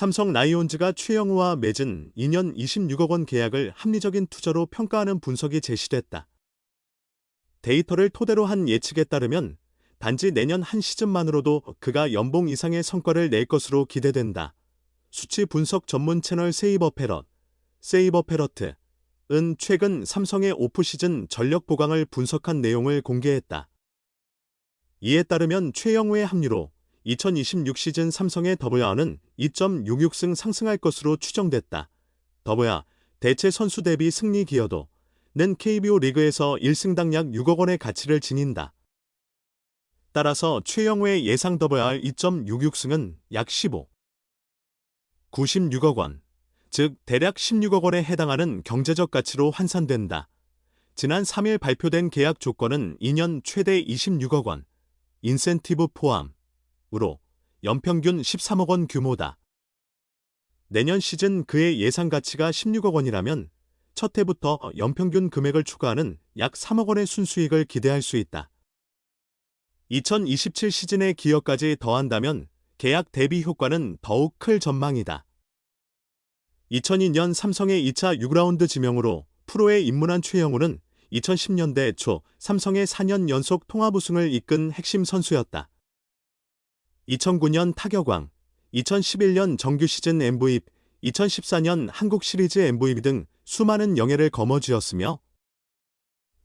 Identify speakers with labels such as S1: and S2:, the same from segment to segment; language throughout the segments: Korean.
S1: 삼성 라이온즈가 최영우와 맺은 2년 26억 원 계약을 합리적인 투자로 평가하는 분석이 제시됐다. 데이터를 토대로 한 예측에 따르면 단지 내년 한 시즌만으로도 그가 연봉 이상의 성과를 낼 것으로 기대된다. 수치 분석 전문 채널 세이버패러트은 최근 삼성의 오프시즌 전력 보강을 분석한 내용을 공개했다. 이에 따르면 최영우의 합류로 2026 시즌 삼성의 WR은 2.66승 상승할 것으로 추정됐다. WR, 대체 선수 대비 승리 기여도는 KBO 리그에서 1승당 약 6억 원의 가치를 지닌다. 따라서 최영우의 예상 WR 2.66승은 약 96억 원, 즉 대략 16억 원에 해당하는 경제적 가치로 환산된다. 지난 3일 발표된 계약 조건은 2년 최대 26억 원, 인센티브 포함으로 연평균 13억 원 규모다. 내년 시즌 그의 예상 가치가 16억 원이라면 첫 해부터 연평균 금액을 추가하는 약 3억 원의 순수익을 기대할 수 있다. 2027 시즌의 기여까지 더한다면 계약 대비 효과는 더욱 클 전망이다. 2002년 삼성의 2차 6라운드 지명으로 프로에 입문한 최영우는 2010년대 초 삼성의 4년 연속 통합 우승을 이끈 핵심 선수였다. 2009년 타격왕, 2011년 정규 시즌 MVP, 2014년 한국 시리즈 MVP 등 수많은 영예를 거머쥐었으며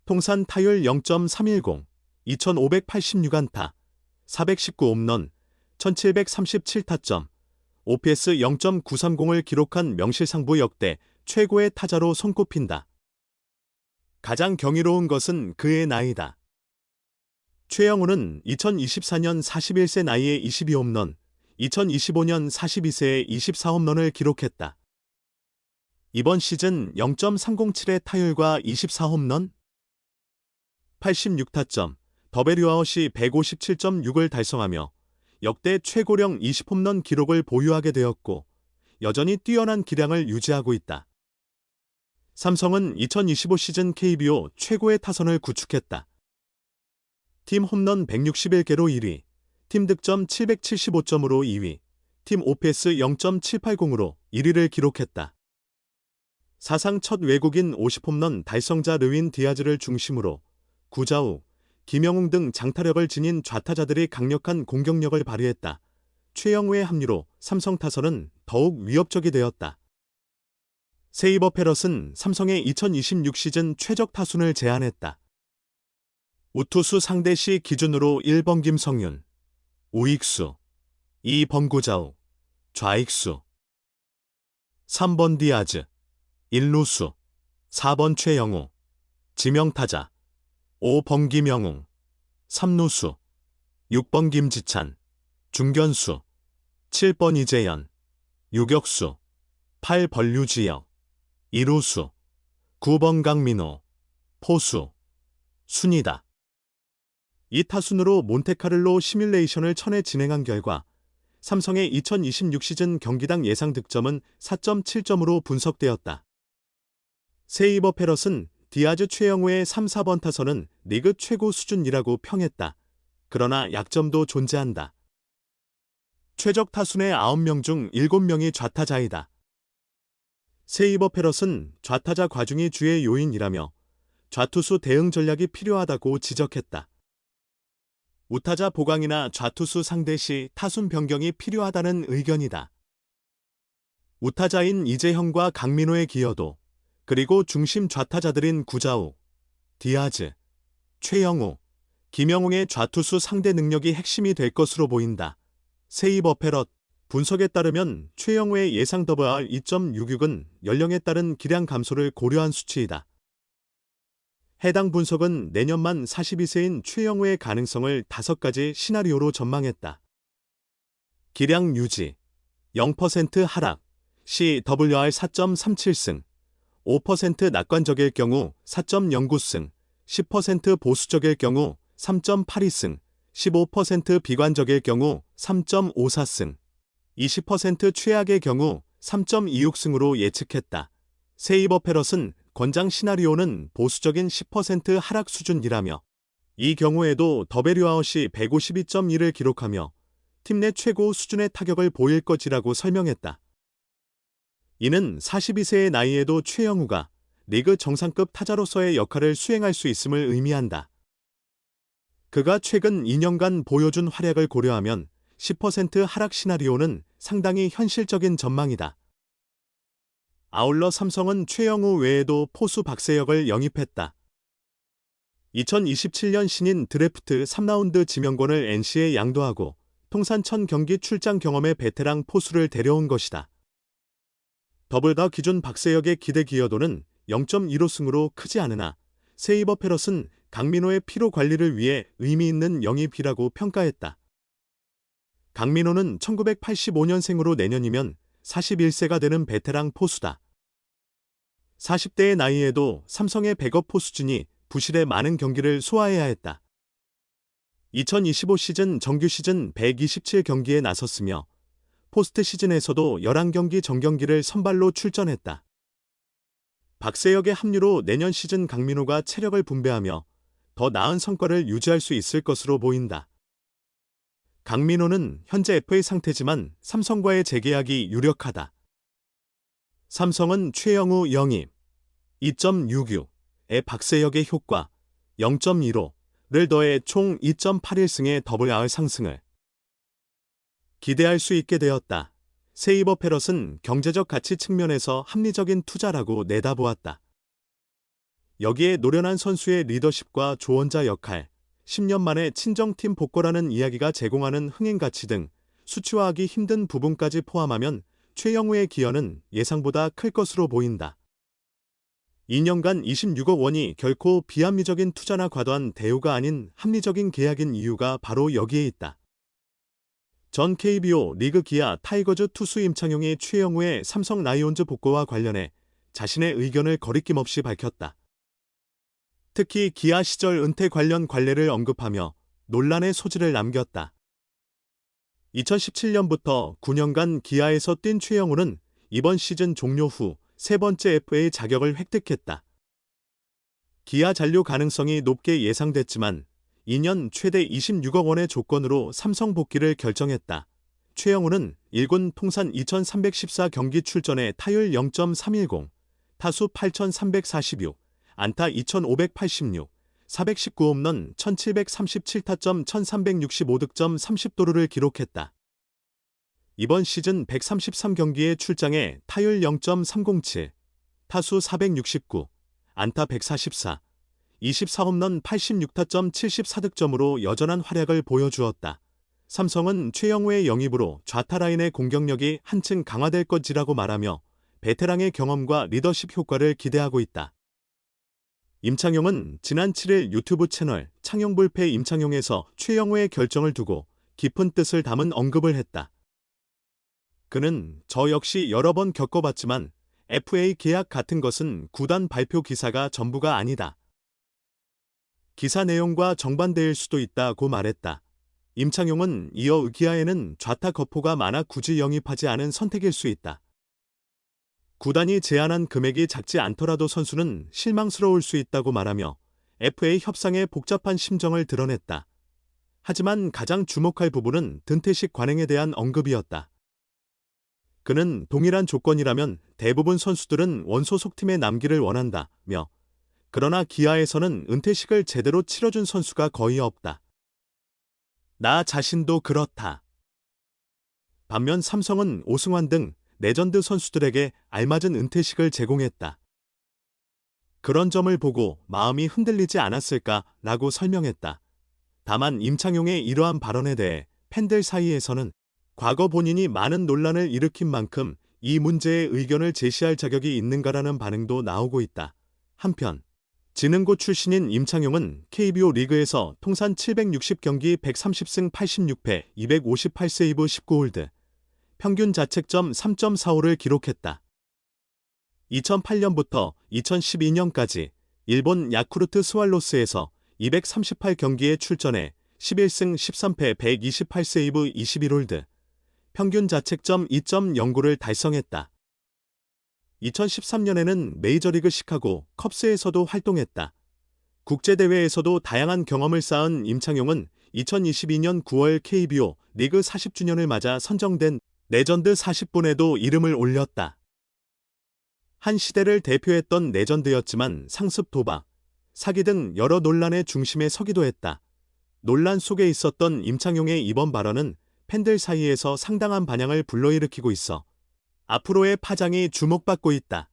S1: 통산 타율 0.310, 2586안타, 419홈런, 1737타점, OPS 0.930을 기록한 명실상부 역대 최고의 타자로 손꼽힌다. 가장 경이로운 것은 그의 나이다. 최영우는 2024년 41세 나이에 22홈런, 2025년 42세에 24홈런을 기록했다. 이번 시즌 0.307의 타율과 24홈런, 86타점, 더베류아웃이 157.6을 달성하며 역대 최고령 20홈런 기록을 보유하게 되었고 여전히 뛰어난 기량을 유지하고 있다. 삼성은 2025 시즌 KBO 최고의 타선을 구축했다. 팀 홈런 161개로 1위, 팀 득점 775점으로 2위, 팀 OPS 0.780으로 1위를 기록했다. 사상 첫 외국인 50홈런 달성자 르윈 디아즈를 중심으로 구자욱, 김영웅 등 장타력을 지닌 좌타자들이 강력한 공격력을 발휘했다. 최영우의 합류로 삼성 타선은 더욱 위협적이 되었다. 세이버 패럿은 삼성의 2026 시즌 최적 타순을 제안했다. 우투수 상대 시 기준으로 1번 김성윤, 우익수, 2번 구자욱, 좌익수, 3번 디아즈, 1루수, 4번 최영우, 지명타자, 5번 김영웅, 3루수, 6번 김지찬, 중견수, 7번 이재현, 유격수, 8번 류지혁, 2루수, 9번 강민호, 포수, 순이다. 이 타순으로 몬테카를로 시뮬레이션을 천회 진행한 결과 삼성의 2026 시즌 경기당 예상 득점은 4.7점으로 분석되었다. 세이버 패럿은 디아즈 최영우의 3, 4번 타선은 리그 최고 수준이라고 평했다. 그러나 약점도 존재한다. 최적 타순의 9명 중 7명이 좌타자이다. 세이버 패럿은 좌타자 과중이 주의 요인이라며 좌투수 대응 전략이 필요하다고 지적했다. 우타자 보강이나 좌투수 상대 시 타순 변경이 필요하다는 의견이다. 우타자인 이재형과 강민호의 기여도, 그리고 중심 좌타자들인 구자욱, 디아즈, 최영우, 김영웅의 좌투수 상대 능력이 핵심이 될 것으로 보인다. 세이버 패럿 분석에 따르면 최영우의 예상 WR 2.66은 연령에 따른 기량 감소를 고려한 수치이다. 해당 분석은 내년 만 42세인 최영우의 가능성을 5가지 시나리오로 전망했다. 기량 유지, 0% 하락, CWR 4.37승, 5% 낙관적일 경우 4.09승, 10% 보수적일 경우 3.82승, 15% 비관적일 경우 3.54승, 20% 최악의 경우 3.26승으로 예측했다. 세이버 패럿은 권장 시나리오는 보수적인 10% 하락 수준이라며 이 경우에도 더베류아웃이 152.1을 기록하며 팀 내 최고 수준의 타격을 보일 것이라고 설명했다. 이는 42세의 나이에도 최영우가 리그 정상급 타자로서의 역할을 수행할 수 있음을 의미한다. 그가 최근 2년간 보여준 활약을 고려하면 10% 하락 시나리오는 상당히 현실적인 전망이다. 아울러 삼성은 최영우 외에도 포수 박세혁을 영입했다. 2027년 신인 드래프트 3라운드 지명권을 NC에 양도하고 통산 1000경기 출장 경험의 베테랑 포수를 데려온 것이다. 더블가 기준 박세혁의 기대 기여도는 0.15승으로 크지 않으나 세이버 패럿은 강민호의 피로 관리를 위해 의미 있는 영입이라고 평가했다. 강민호는 1985년생으로 내년이면 41세가 되는 베테랑 포수다. 40대의 나이에도 삼성의 백업 포수진이 부실의 많은 경기를 소화해야 했다. 2025 시즌 정규 시즌 127경기에 나섰으며 포스트 시즌에서도 11경기 정경기를 선발로 출전했다. 박세혁의 합류로 내년 시즌 강민호가 체력을 분배하며 더 나은 성과를 유지할 수 있을 것으로 보인다. 강민호는 현재 FA 상태지만 삼성과의 재계약이 유력하다. 삼성은 최영우 영입 2.66의 박세혁의 효과 0.15를 더해 총 2.81승의 더블R 상승을 기대할 수 있게 되었다. 세이버 패럿은 경제적 가치 측면에서 합리적인 투자라고 내다보았다. 여기에 노련한 선수의 리더십과 조언자 역할, 10년 만에 친정팀 복거라는 이야기가 제공하는 흥행가치 등 수치화하기 힘든 부분까지 포함하면 최영우의 기여는 예상보다 클 것으로 보인다. 2년간 26억 원이 결코 비합리적인 투자나 과도한 대우가 아닌 합리적인 계약인 이유가 바로 여기에 있다. 전 KBO 리그 기아 타이거즈 투수 임창용이 최영우의 삼성 라이온즈 복구와 관련해 자신의 의견을 거리낌 없이 밝혔다. 특히 기아 시절 은퇴 관련 관례를 언급하며 논란의 소지를 남겼다. 2017년부터 9년간 기아에서 뛴 최영우는 이번 시즌 종료 후 세 번째 FA 자격을 획득했다. 기아 잔류 가능성이 높게 예상됐지만 2년 최대 26억 원의 조건으로 삼성 복귀를 결정했다. 최영우는 1군 통산 2314경기 출전에 타율 0.310, 타수 8346, 안타 2586, 419홈런 1737타점 1365득점 30도루를 기록했다. 이번 시즌 133경기에 출장해 타율 0.307, 타수 469, 안타 144, 24홈런 86타점 74득점으로 여전한 활약을 보여주었다. 삼성은 최영우의 영입으로 좌타 라인의 공격력이 한층 강화될 것이라고 말하며 베테랑의 경험과 리더십 효과를 기대하고 있다. 임창용은 지난 7일 유튜브 채널 창용불패 임창용에서 최영우의 결정을 두고 깊은 뜻을 담은 언급을 했다. 그는 저 역시 여러 번 겪어봤지만 FA 계약 같은 것은 구단 발표 기사가 전부가 아니다. 기사 내용과 정반대일 수도 있다고 말했다. 임창용은 이어 기아에는 좌타 거포가 많아 굳이 영입하지 않은 선택일 수 있다. 구단이 제안한 금액이 작지 않더라도 선수는 실망스러울 수 있다고 말하며 FA 협상의 복잡한 심정을 드러냈다. 하지만 가장 주목할 부분은 든태식 관행에 대한 언급이었다. 그는 동일한 조건이라면 대부분 선수들은 원소속팀에 남기를 원한다며 그러나 기아에서는 은퇴식을 제대로 치러준 선수가 거의 없다. 나 자신도 그렇다. 반면 삼성은 오승환 등 레전드 선수들에게 알맞은 은퇴식을 제공했다. 그런 점을 보고 마음이 흔들리지 않았을까라고 설명했다. 다만 임창용의 이러한 발언에 대해 팬들 사이에서는 과거 본인이 많은 논란을 일으킨 만큼 이 문제에 의견을 제시할 자격이 있는가라는 반응도 나오고 있다. 한편 진흥고 출신인 임창용은 KBO 리그에서 통산 760경기 130승 86패 258세이브 19홀드, 평균 자책점 3.45를 기록했다. 2008년부터 2012년까지 일본 야쿠르트 스왈로스에서 238경기에 출전해 11승 13패 128세이브 21홀드, 평균 자책점 2.09를 달성했다. 2013년에는 메이저리그 시카고 컵스에서도 활동했다. 국제대회에서도 다양한 경험을 쌓은 임창용은 2022년 9월 KBO 리그 40주년을 맞아 선정된 레전드 40분에도 이름을 올렸다. 한 시대를 대표했던 레전드였지만 상습 도박, 사기 등 여러 논란의 중심에 서기도 했다. 논란 속에 있었던 임창용의 이번 발언은 팬들 사이에서 상당한 반향을 불러일으키고 있어 앞으로의 파장이 주목받고 있다.